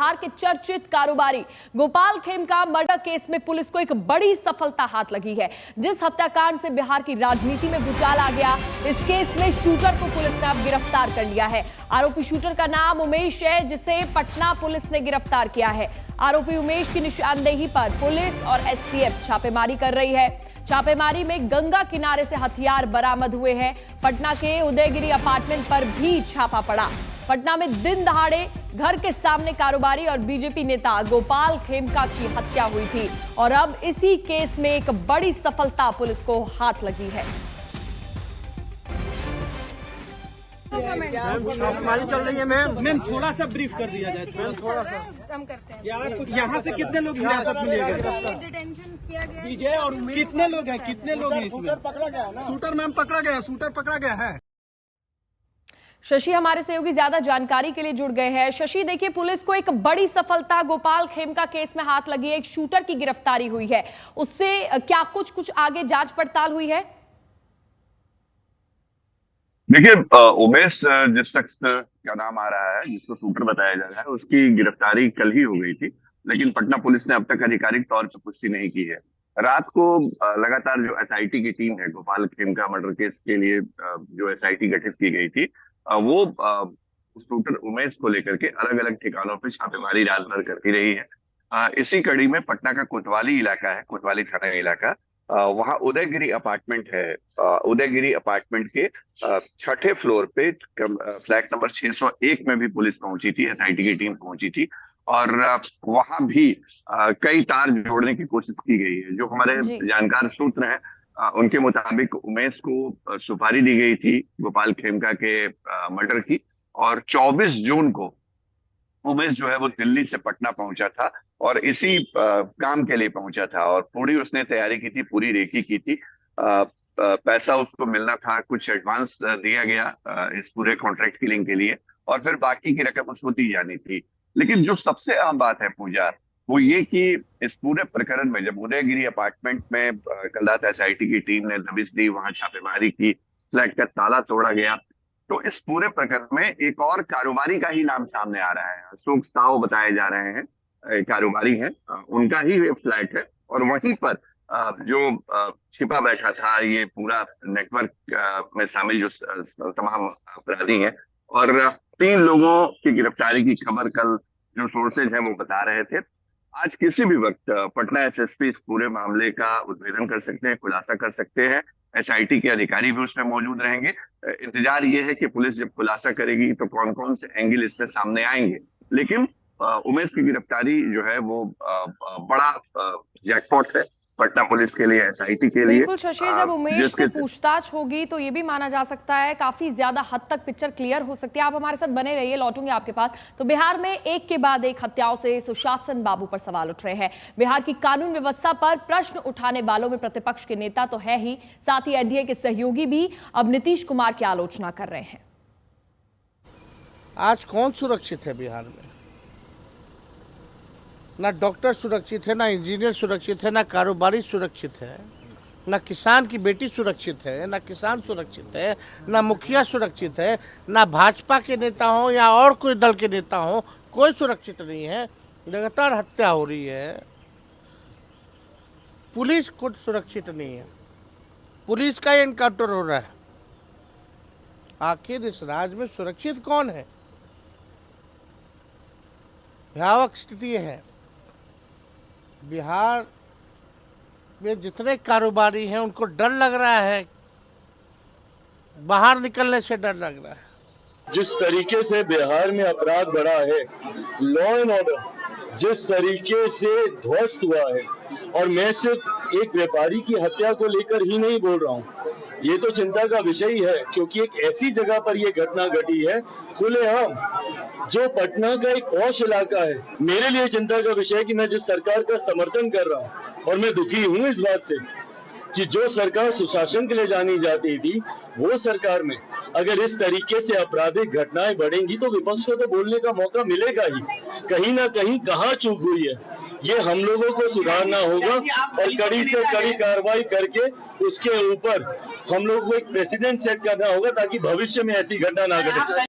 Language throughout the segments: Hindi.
बिहार के चर्चित कारोबारी गोपाल खेमका मर्डर केस में पुलिस को एक बड़ी सफलता हाथ लगी है। जिस हत्याकांड से बिहार की राजनीति में भूचाल आ गया, इस केस में शूटर को पुलिस ने अब गिरफ्तार कर लिया है। आरोपी शूटर का नाम उमेश है, जिसे पटना पुलिस ने गिरफ्तार किया है। आरोपी उमेश की निशानदेही पर पुलिस और एसटीएफ छापेमारी कर रही है। छापेमारी में गंगा किनारे से हथियार बरामद हुए हैं। पटना के उदयगिरी अपार्टमेंट पर भी छापा पड़ा। पटना में दिन दहाड़े घर के सामने कारोबारी और बीजेपी नेता गोपाल खेमका की हत्या हुई थी और अब इसी केस में एक बड़ी सफलता पुलिस को हाथ लगी है। छापेमारी चल रही है मैम थोड़ा सा ब्रीफ कर दिया जाए। थोड़ा सा कम करते हैं। यहाँ से कितने लोग हिरासत में लिए गए? डिटेंशन किया गया। विजय और कितने लोग हैं? कितने लोग हैं इसमें? पकड़ा गया ना, शूटर मैम पकड़ा गया, शूटर पकड़ा गया है। शशि हमारे सहयोगी ज्यादा जानकारी के लिए जुड़ गए हैं। शशि, देखिए, पुलिस को एक बड़ी सफलता गोपाल खेमका केस में हाथ लगी है। एक शूटर की गिरफ्तारी हुई है, उससे क्या कुछ आगे जांच पड़ताल हुई है? देखिए, उमेश जिस शख्स का नाम आ रहा है, जिसको शूटर बताया जा रहा है, उसकी गिरफ्तारी कल ही हो गई थी, लेकिन पटना पुलिस ने अब तक आधिकारिक तौर पर पुष्टि नहीं की है। रात को लगातार जो एसआईटी की टीम है, गोपाल खेमका मर्डर केस के लिए जो एसआईटी गठित की गई थी, वो शूटर उमेश को लेकर के अलग अलग ठिकानों पे छापेमारी रात भर करती रही है। इसी कड़ी में पटना का कोतवाली इलाका है, कोतवाली थाना इलाका, वहां उदयगिरी अपार्टमेंट है। उदयगिरी अपार्टमेंट के छठे फ्लोर पे फ्लैट नंबर 601 में भी पुलिस पहुंची थी, एसआईटी की टीम पहुंची थी और वहां भी कई तार जोड़ने की कोशिश की गई है। जो हमारे जानकार सूत्र हैं, उनके मुताबिक उमेश को सुपारी दी गई थी गोपाल खेमका के मर्डर की, और 24 जून को उमेश जो है वो दिल्ली से पटना पहुंचा था और इसी काम के लिए पहुंचा था और पूरी उसने तैयारी की थी, पूरी रेकी की थी। पैसा उसको मिलना था, कुछ एडवांस दिया गया इस पूरे कॉन्ट्रैक्ट किलिंग के लिए और फिर बाकी की रकम उसको दी जानी थी। लेकिन जो सबसे अहम बात है पूजा, वो ये कि इस पूरे प्रकरण में जब उदयगिरी अपार्टमेंट में कल रात एसआईटी की टीम ने दबिश दी, वहां छापेमारी की, फ्लैट का ताला तोड़ा गया, तो इस पूरे प्रकरण में एक और कारोबारी का ही नाम सामने आ रहा है। अशोक साव बताए जा रहे हैं, कारोबारी हैं, उनका ही फ्लैट है और वहीं पर जो छिपा बैठा था ये पूरा नेटवर्क में शामिल जो तमाम अपराधी हैं, और 3 लोगों की गिरफ्तारी की खबर कल जो सोर्सेज हैं वो बता रहे थे। आज किसी भी वक्त पटना एसएसपी इस पूरे मामले का उद्भेदन कर सकते हैं, खुलासा कर सकते हैं। एसआईटी के अधिकारी भी उसमें मौजूद रहेंगे। इंतजार ये है कि पुलिस जब खुलासा करेगी तो कौन कौन से एंगल इसमें सामने आएंगे। लेकिन उमेश की गिरफ्तारी जो है वो बड़ा जैकपॉट है पटना पुलिस के लिए, एसआईटी के लिए। बिल्कुल शशि, जब उमेश से पूछताछ होगी तो ये भी माना जा सकता है काफी ज्यादा हद तक पिक्चर क्लियर हो सकती है। आप हमारे साथ बने रहिए, लौटूंगे आपके पास। तो बिहार में एक के बाद एक हत्याओं से सुशासन बाबू पर सवाल उठ रहे हैं। बिहार की कानून व्यवस्था पर प्रश्न उठाने वालों में प्रतिपक्ष के नेता तो है ही, साथ ही एनडीए के सहयोगी भी अब नीतीश कुमार की आलोचना कर रहे हैं। आज कौन सुरक्षित है बिहार में? ना डॉक्टर सुरक्षित है, ना इंजीनियर सुरक्षित है, ना कारोबारी सुरक्षित है, ना किसान की बेटी सुरक्षित है, ना किसान सुरक्षित है, ना मुखिया सुरक्षित है, ना भाजपा के नेता हो या और कोई दल के नेता हो, कोई सुरक्षित नहीं है। लगातार हत्या हो रही है। पुलिस खुद सुरक्षित नहीं है, पुलिस का एनकाउंटर हो रहा है। आखिर इस राज्य में सुरक्षित कौन है? भयावह स्थिति है। बिहार में जितने कारोबारी हैं उनको डर लग रहा है, बाहर निकलने से डर लग रहा है। जिस तरीके से बिहार में अपराध बढ़ा है, लॉ एंड ऑर्डर जिस तरीके से ध्वस्त हुआ है, और मैं सिर्फ एक व्यापारी की हत्या को लेकर ही नहीं बोल रहा हूँ, ये तो चिंता का विषय ही है, क्योंकि एक ऐसी जगह पर यह घटना घटी है खुलेआम, जो पटना का एक पॉश इलाका है। मेरे लिए चिंता का विषय है कि मैं जिस सरकार का समर्थन कर रहा हूँ, और मैं दुखी हूँ इस बात से कि जो सरकार सुशासन के लिए जानी जाती थी, वो सरकार में अगर इस तरीके से आपराधिक घटनाएं बढ़ेंगी तो विपक्ष को तो बोलने का मौका मिलेगा ही। कहीं ना कहीं कहाँ चूक हुई है, ये हम लोगों को सुधारना होगा और कड़ी से कड़ी कार्रवाई करके उसके ऊपर हम लोग को एक प्रेसिडेंट सेट करना होगा ताकि भविष्य में ऐसी घटना ना घटे।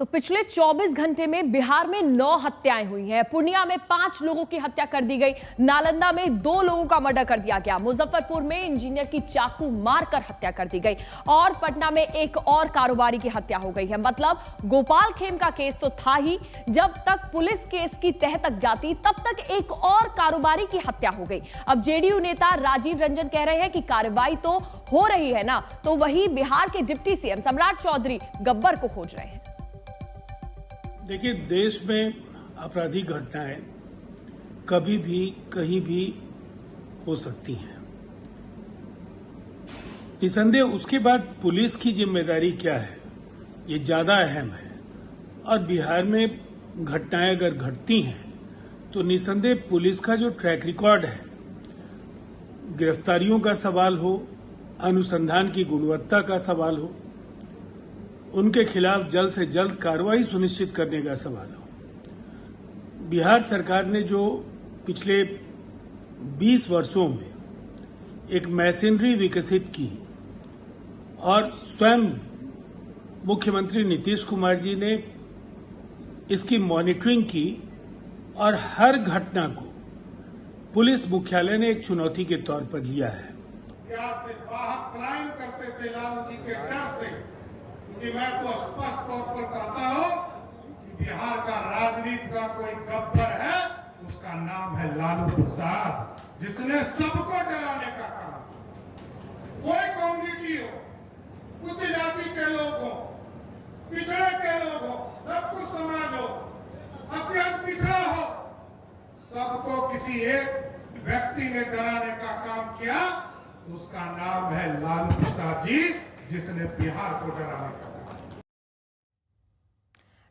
तो पिछले 24 घंटे में बिहार में 9 हत्याएं हुई हैं। पूर्णिया में 5 लोगों की हत्या कर दी गई, नालंदा में 2 लोगों का मर्डर कर दिया गया, मुजफ्फरपुर में इंजीनियर की चाकू मारकर हत्या कर दी गई और पटना में एक और कारोबारी की हत्या हो गई है। मतलब गोपाल खेम का केस तो था ही, जब तक पुलिस केस की तह तक जाती तब तक एक और कारोबारी की हत्या हो गई। अब जेडीयू नेता राजीव रंजन कह रहे हैं कि कार्रवाई तो हो रही है ना, तो वही बिहार के डिप्टी सीएम सम्राट चौधरी गब्बर को खोज रहे हैं। देखिए, देश में आपराधिक घटनाएं कभी भी कहीं भी हो सकती हैं। निसंदेह उसके बाद पुलिस की जिम्मेदारी क्या है, ये ज्यादा अहम है। और बिहार में घटनाएं अगर घटती हैं तो निसंदेह पुलिस का जो ट्रैक रिकॉर्ड है, गिरफ्तारियों का सवाल हो, अनुसंधान की गुणवत्ता का सवाल हो, उनके खिलाफ जल्द से जल्द कार्रवाई सुनिश्चित करने का सवाल हो। बिहार सरकार ने जो पिछले 20 वर्षों में एक मशीनरी विकसित की और स्वयं मुख्यमंत्री नीतीश कुमार जी ने इसकी मॉनिटरिंग की और हर घटना को पुलिस मुख्यालय ने एक चुनौती के तौर पर लिया है। बिहार से बाहर पलायन करते थे लालू जी के डर से, कि मैं तो स्पष्ट तौर पर कहता हूं कि बिहार का राजनीति का कोई गब्बर है, उसका नाम है लालू प्रसाद, जिसने सबको डराने का काम किया। कोई कम्युनिटी हो, उच्च जाति के लोग हो, पिछड़े के लोग हो, कुछ समाज हो, अत्यंत पिछड़ा हो, सबको किसी एक व्यक्ति ने डराने का काम किया, तो उसका नाम है लालू प्रसाद जी, जिसने बिहार को डराने का।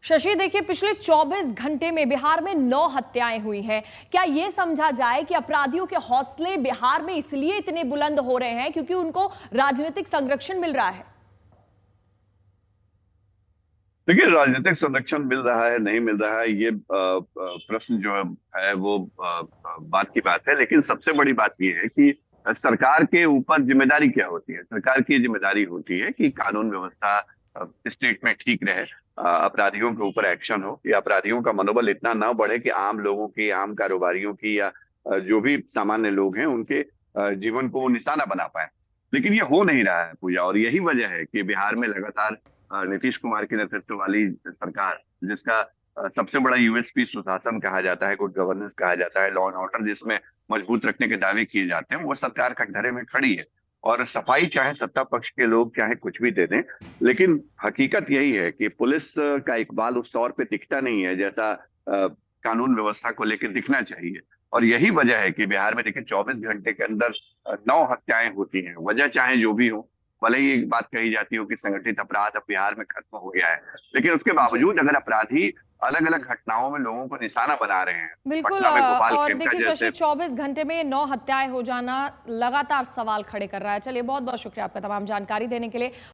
शशि, देखिए, पिछले 24 घंटे में बिहार में 9 हत्याएं हुई हैं। क्या यह समझा जाए कि अपराधियों के हौसले बिहार में इसलिए इतने बुलंद हो रहे हैं क्योंकि उनको राजनीतिक संरक्षण मिल रहा है? देखिए, राजनीतिक संरक्षण मिल रहा है नहीं मिल रहा है, ये प्रश्न जो है वो बात की बात है। लेकिन सबसे बड़ी बात ये है कि सरकार के ऊपर जिम्मेदारी क्या होती है। सरकार की जिम्मेदारी होती है कि कानून व्यवस्था स्टेट में ठीक रहे, अपराधियों के ऊपर एक्शन हो, या अपराधियों का मनोबल इतना ना बढ़े कि आम लोगों की, आम कारोबारियों की, या जो भी सामान्य लोग हैं उनके जीवन को वो निशाना बना पाए। लेकिन ये हो नहीं रहा है पूजा, और यही वजह है कि बिहार में लगातार नीतीश कुमार के नेतृत्व वाली सरकार, जिसका सबसे बड़ा यूएसपी सुशासन कहा जाता है, गुड गवर्नेंस कहा जाता है, लॉ एंड ऑर्डर जिसमें मजबूत रखने के दावे किए जाते हैं, वो सरकार कटघरे में खड़ी है। और सफाई चाहे सत्ता पक्ष के लोग चाहे कुछ भी दे दें, लेकिन हकीकत यही है कि पुलिस का इकबाल उस तौर पे दिखता नहीं है जैसा कानून व्यवस्था को लेकर दिखना चाहिए। और यही वजह है कि बिहार में देखिए 24 घंटे के अंदर 9 हत्याएं होती हैं। वजह चाहे जो भी हो, भले ही एक बात कही जाती हो कि संगठित अपराध अब बिहार में खत्म हो गया है, लेकिन उसके बावजूद अगर अपराधी अलग अलग घटनाओं में लोगों को निशाना बना रहे हैं, बिल्कुल। और देखिए शशि, 24 घंटे में 9 हत्याएं हो जाना लगातार सवाल खड़े कर रहा है। चलिए, बहुत बहुत शुक्रिया आपका तमाम जानकारी देने के लिए।